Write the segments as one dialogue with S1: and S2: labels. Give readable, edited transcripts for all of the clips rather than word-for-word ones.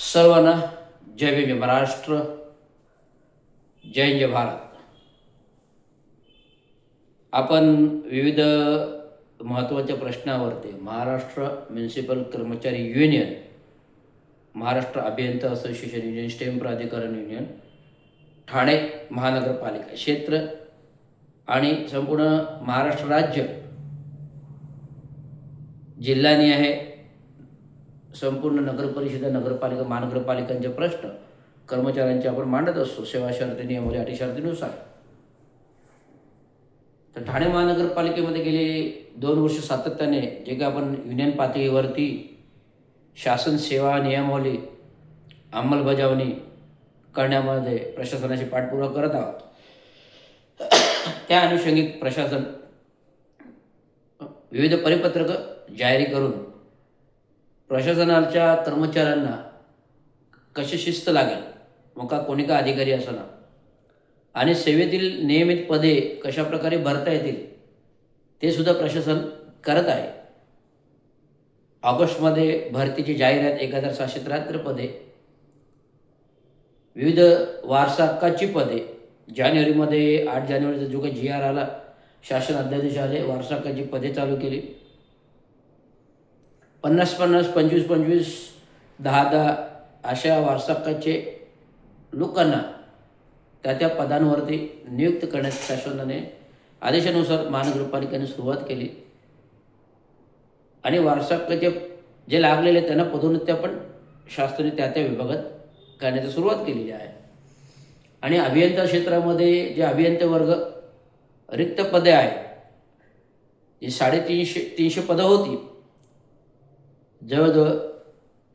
S1: सर्वांना जय भीम, जय महाराष्ट्र, जय हिंद, जय भारत. आपण विविध महत्त्वाच्या प्रश्नावरती महाराष्ट्र म्युनिसिपल कर्मचारी युनियन, महाराष्ट्र अभियंता असोसिएशन युनियन, स्टेम प्राधिकरण युनियन, ठाणे महानगरपालिका क्षेत्र आणि संपूर्ण महाराष्ट्र राज्य, जिल्हानी आहे, संपूर्ण नगरपरिषदा, नगरपालिका, महानगरपालिकांचे प्रश्न कर्मचाऱ्यांचे आपण मांडत असतो सेवा शर्ती नियमावली अटी शर्तीनुसार. तर ठाणे महानगरपालिकेमध्ये गेले 2 वर्ष सातत्याने जे काही आपण युनियन पातळीवरती शासन सेवा नियमावली अंमलबजावणी करण्यामध्ये प्रशासनाची पाठपुरावा करत आहोत. त्या अनुषंगिक प्रशासन विविध परिपत्रकं जारी करून प्रशासनाच्या कर्मचाऱ्यांना कशी शिस्त लागेल, मग का कोणी का अधिकारी असणार, आणि सेवेतील नियमित पदे कशाप्रकारे भरता येतील ते सुद्धा प्रशासन करत आहे. ऑगस्टमध्ये भरतीची जाहिरात 1773 पदे, विविध वारसा हक्काची पदे, जानेवारीमध्ये 8 जानेवारीचा जो काही GR आला, शासन अध्यादेश आले, वारसा हक्काची पदे चालू केली. 50-50, 25-25, 10-10 अशा वारसा हक्काचे लोकांना त्या पदांवरती नियुक्त करण्यास शासनाने आदेशानुसार महानगरपालिकेने सुरुवात केली. आणि वारसा हक्काचे जे लागलेले त्यांना पदोन्नत्या पण शासनाने त्या विभागात करण्याची सुरुवात केलेली आहे. आणि अभियंता क्षेत्रामध्ये जे अभियंता वर्ग रिक्त पदे आहेत, जी 350 पदं होती, जवळजवळ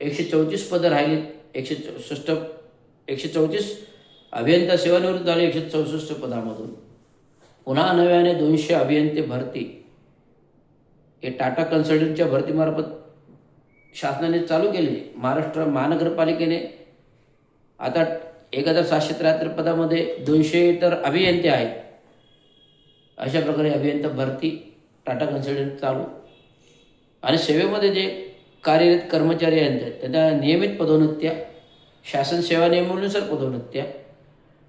S1: 134 पदं राहिली. 134 अभियंता सेवानिवृत्त झाले 164 पदामधून. पुन्हा नव्याने 200 अभियंते भरती हे टाटा कन्सल्टंटच्या भरतीमार्फत शासनाने चालू केली. महाराष्ट्र महानगरपालिकेने आता 1773 पदामध्ये 200 तर अभियंते आहेत. अशा प्रकारे अभियंता भरती टाटा कन्सल्टंट चालू. आणि सेवेमध्ये जे कार्यरत कर्मचारी आहेत त्यांना नियमित पदोन्नत्या, शासन सेवा नियमावलीनुसार पदोन्नत्या,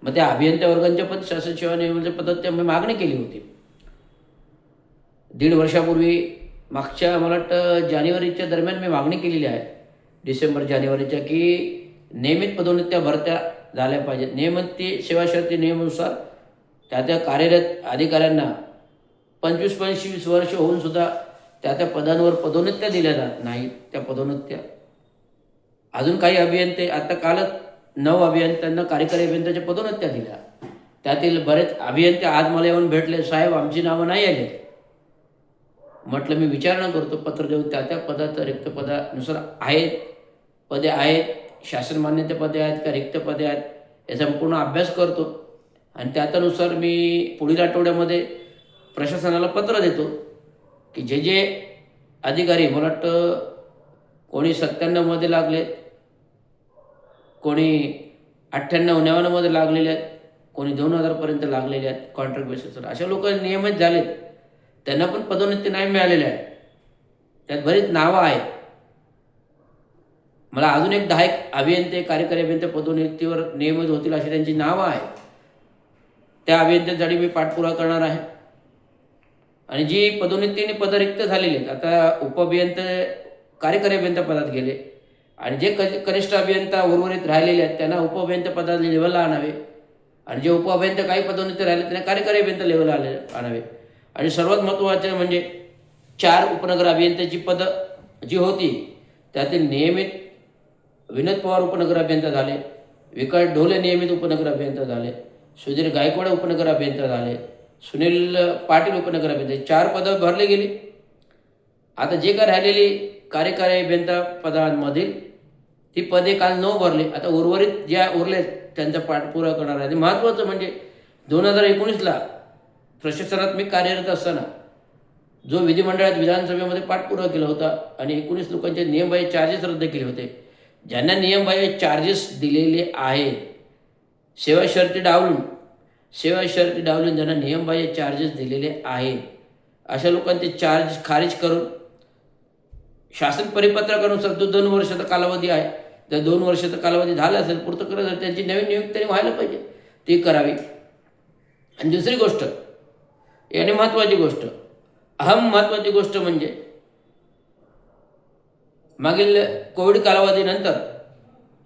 S1: मग त्या अभियंता वर्गांच्या पण शासन सेवा नियमावलीच्या पदोन्नत्या मी मागणी केली होती 1.5 वर्षापूर्वी. मागच्या मला वाटतं जानेवारीच्या दरम्यान मी मागणी केलेली आहे, डिसेंबर जानेवारीच्या, की नियमित पदोन्नत्या भरत्या झाल्या पाहिजेत. नियमित सेवा शर्ती नियमानुसार त्या कार्यरत अधिकाऱ्यांना 25-25 वर्ष होऊन सुद्धा त्या पदांवर पदोन्नत्या दिल्या जात नाहीत. त्या पदोन्नत्या अजून काही अभियंते, आता कालच 9 अभियंत्यांना कार्यकारी अभियंत्याच्या पदोन्नत्या दिल्या. त्यातील बरेच अभियंते आज मला येऊन भेटले, साहेब आमची नावं नाही आले. म्हटलं मी विचारणा करतो, पत्र देऊन त्या पदात रिक्त पदानुसार आहेत, पदे आहेत, शासन मान्यते पदे आहेत का रिक्त पदे आहेत, याचा संपूर्ण अभ्यास करतो. आणि त्यानुसार मी पुढील आठवड्यामध्ये प्रशासनाला पत्र देतो की जे जे अधिकारी, मला वाटतं कोणी 97मध्ये लागले, कोणी 98-99मध्ये लागलेले आहेत, कोणी 2000पर्यंत लागलेले आहेत कॉन्ट्रॅक्ट बेसिसवर, अशा लोकांना नियमित झालेत, त्यांना पण पदोन्नती नाही मिळालेली आहे. त्यात बरीच नावं आहेत. मला अजून एक 10 अभियंते, कार्यकारी अभियंते पदोन्नतीवर नियमित होतील अशी त्यांची नावं आहेत. त्या अभियंत्यांसाठी मी पाठपुरावा करणार आहे. आणि जी पदोन्नतीने पदं रिक्त झालेली आहेत, आता उपअभियंता कार्यकारी अभियंता पदात गेले, आणि जे कनिष्ठ अभियंता उर्वरित राहिलेले आहेत त्यांना उपअभियंता पदात लेवलला आणावे, आणि जे उपअभियंता काही पदोन्नती राहिले त्यांना कार्यकारी अभियंता लेवलला आणावे. आणि सर्वात महत्त्वाचे म्हणजे 4 उपनगर अभियंत्याची पदं जी होती त्यातील नियमित विनोद पवार उपनगर अभियंता झाले, विकास ढोले नियमित उपनगर अभियंता झाले, सुधीर गायकवाड उपनगर अभियंता झाले, सुनील पाटील उपनगर अभियंता, 4 पदं भरली गेली. आता जे काय राहिलेली कार्यकारी अभियंता पदांमधील ती पदे काल 9 भरले. आता उर्वरित ज्या उरलेत त्यांचा पाठपुरावा करणार आहे. महत्त्वाचं म्हणजे 2019ला प्रशासनात मी कार्यरत असताना जो विधिमंडळात विधानसभेमध्ये पाठपुरावा केला होता आणि 19 लोकांचे नियमबाह्य चार्जेस रद्द केले होते. ज्यांना नियमबाह्य चार्जेस दिलेले आहेत, सेवा शर्ती डावलून ज्यांना नियमबाह्य चार्जेस दिलेले आहेत, अशा लोकांचे चार्ज खारिज करून शासन परिपत्रकानुसार जो 2 वर्षाचा कालावधी आहे जर 2 वर्षाचा कालावधी झाला असेल पुरतं करत असेल त्यांची नवीन नियुक्ती त्यांनी व्हायला पाहिजे, ती करावी. आणि दुसरी गोष्ट आणि महत्त्वाची गोष्ट, महत्त्वाची गोष्ट म्हणजे मागील कोविड कालावधीनंतर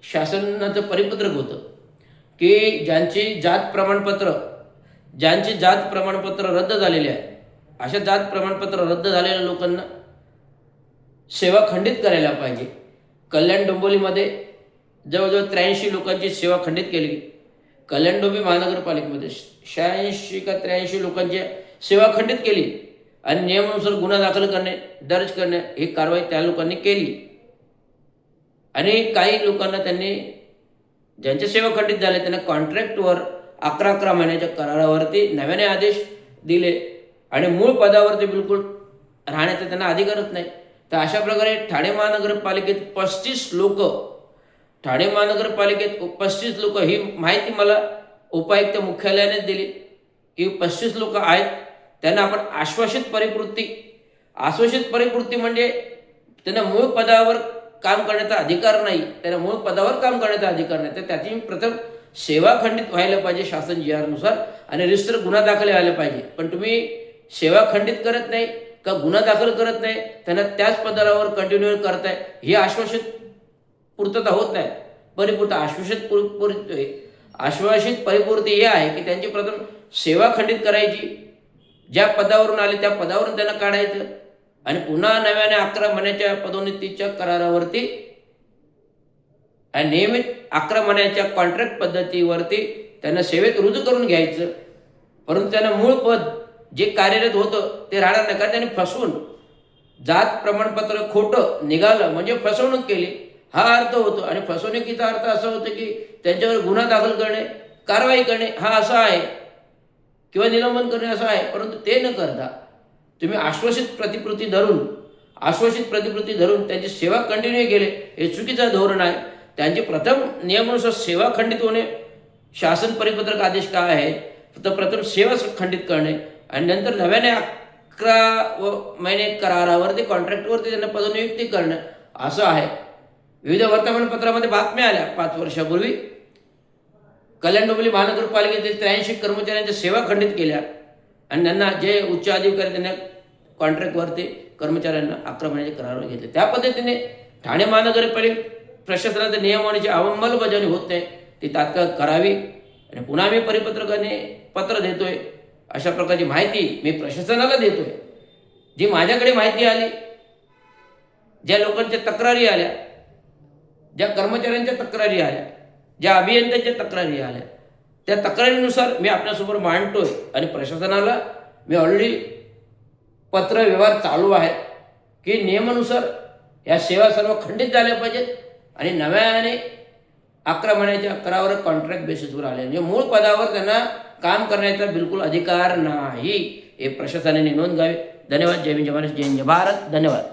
S1: शासनाचं परिपत्रक होतं की ज्यांची जात प्रमाणपत्र रद्द झालेले आहे, अशा जात प्रमाणपत्र रद्द झालेल्या लोकांना सेवा खंडित करायला पाहिजे. कल्याण डोंबिवलीमध्ये जवळजवळ 83 लोकांची सेवा खंडित केली. कल्याण डोंबिवली महानगरपालिकेमध्ये 86 का 83 लोकांची सेवा खंडित केली आणि नियमानुसार गुन्हा दाखल करणे, दर्ज करणे ही कारवाई त्या लोकांनी केली. आणि काही लोकांना त्यांनी ज्यांच्या सेवा खंडित झाल्या त्यांना कॉन्ट्रॅक्टवर 11 महिन्याच्या करारावरती नव्याने आदेश दिले आणि मूळ पदावरती बिलकुल राहण्याचा त्यांना अधिकारच नाही. तर अशा प्रकारे ठाणे महानगरपालिकेत 35 लोक ही माहिती मला उपायुक्त मुख्यालयानेच दिली की 35 लोक आहेत. त्यांना आपण आश्वासित परिपूर्ती म्हणजे त्यांना मूळ पदावर काम करण्याचा अधिकार नाही, तर त्याची प्रथम सेवा खंडित व्हायला पाहिजे शासन जी आरनुसार आणि रजिस्टर गुन्हा दाखल व्हायला पाहिजे. पण तुम्ही सेवा खंडित करत नाही का गुन्हा दाखल करत नाही, त्यांना त्याच पदावर कंटिन्यू करताय, ही आश्वासित पूर्तता होत नाही. आश्वासित परिपूर्ती हे आहे की त्यांची प्रथम सेवा खंडित करायची, ज्या पदावरून आले त्या पदावरून त्यांना काढायचं आणि पुन्हा नव्याने 11 महिन्याच्या पदोन्नतीच्या करारावरती आणि नियमित 11 महिन्याच्या कॉन्ट्रॅक्ट पद्धतीवरती त्यांना सेवेत रुजू करून घ्यायचं. परंतु त्यांना मूळ पद जे कार्यरत होतं ते राहणार नाही, कारण त्यांनी फसवून जात प्रमाणपत्र खोटं निघालं म्हणजे फसवणूक केली हा अर्थ होतो. आणि फसवणुकीचा अर्थ असा होतो की त्यांच्यावर गुन्हा दाखल करणे, कारवाई करणे हा असा आहे किंवा निलंबन करणे असं आहे. परंतु ते न करता तुम्ही आश्वासित प्रतिपूर्ती धरून त्यांची सेवा कंटिन्यू केले, हे चुकीचं धोरण आहे. त्यांची प्रथम नियमानुसार सेवा खंडित होणे, शासन परिपत्रक आदेश काय आहे, तर प्रथम सेवा खंडित करणे आणि नंतर नव्याने 11 महिने करारावरती कॉन्ट्रॅक्टवरती त्यांना पदनियुक्ती करणं असं आहे. विविध वर्तमानपत्रामध्ये बातम्या आल्या 5 वर्षापूर्वी कल्याण डोंबिवली महानगरपालिकेतील 83 कर्मचाऱ्यांच्या सेवा खंडित केल्या आणि त्यांना जे उच्च अधिकारी त्यांना कॉन्ट्रॅक्टवरती कर्मचाऱ्यांना 11 महिन्याचे करारावर घेतले. त्या पद्धतीने ठाणे महानगरपालिका प्रशासनाच्या नियमावलीची अंमलबजावणी होत नाही, ती तात्काळ करावी. आणि पुन्हा मी परिपत्रकाने पत्र देतोय, अशा प्रकारची माहिती मी प्रशासनाला देतोय. जी माझ्याकडे माहिती आली, ज्या लोकांच्या तक्रारी आल्या, ज्या कर्मचाऱ्यांच्या तक्रारी आल्या, ज्या अभियंत्यांच्या तक्रारी आल्या, त्या तक्रारीनुसार मी आपल्यासमोर मांडतोय. आणि प्रशासनाला मी ऑलरेडी पत्र व्यवहार चालू आहे की नियमानुसार या सेवा सर्व खंडित झाल्या पाहिजेत आणि नव्याने 11 महिन्याच्या करारावर कॉन्ट्रॅक्ट बेसिसवर आले, म्हणजे मूळ पदावर त्यांना काम करण्याचा बिलकुल अधिकार नाही, हे प्रशासनाने नोंद घ्यावी. धन्यवाद. जय हिंद, जय महाराष्ट्र, जय हिंद, जय भारत. धन्यवाद.